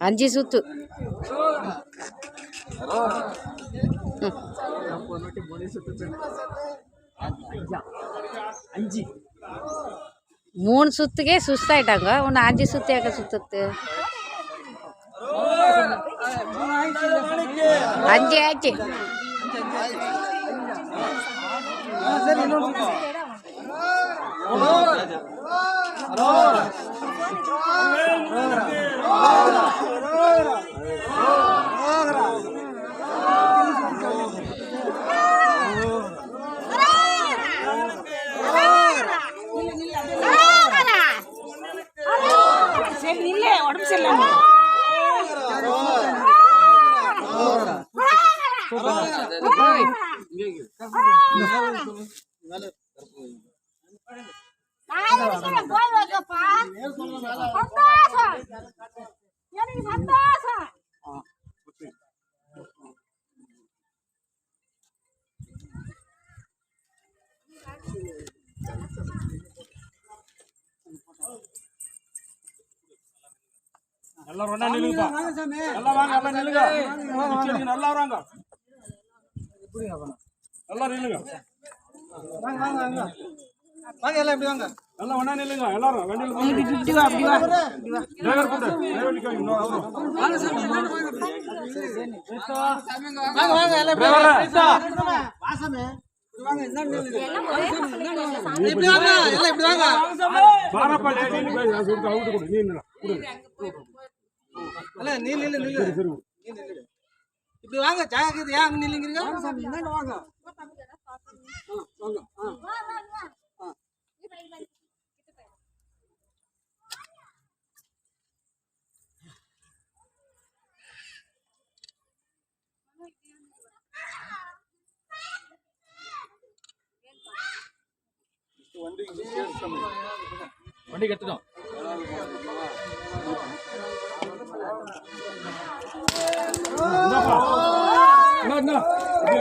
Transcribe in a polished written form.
அஞ்சு சுத்து மூணு சுத்துக்கே சுஸ்தாயிட்டாங்க ஒன்னு அஞ்சு சுத்து எங்க சுத்து அஞ்சு ஆச்சு எல்லாரும் ஒண்ணா நில்லுங்கப்பா எல்லாம் வாங்க எல்லாம் நில்லுங்க நல்லா வராங்க எல்லாரும் நில்லுங்க வாங்க வாங்க வாங்க வாங்க எல்லாம் இப்படி வாங்க எல்லாம் ஒண்ணா நில்லுங்க எல்லாரும் வண்டியில போங்க இப்படி வா டிரைவர் கூடு டிரைவர் நிக்க இன்னும் வாங்க சாமி வாங்க வாங்க எல்லாம் இப்படி வாங்க வாசமே வாங்க என்ன நில்லுங்க இப்படி வாங்க எல்லாம் இப்படி வாங்க பாரப்பா லேடி நீ சொல்ற அவுட் கொடு நீ நில்ல அல்ல நீ நில்லு நில்லு இப்படி வாங்க ஜாகிரதை ஏன் நில்லுங்கறீங்க வாங்க சாமி என்ன வாங்க வாங்க வண்டி கட்டணும்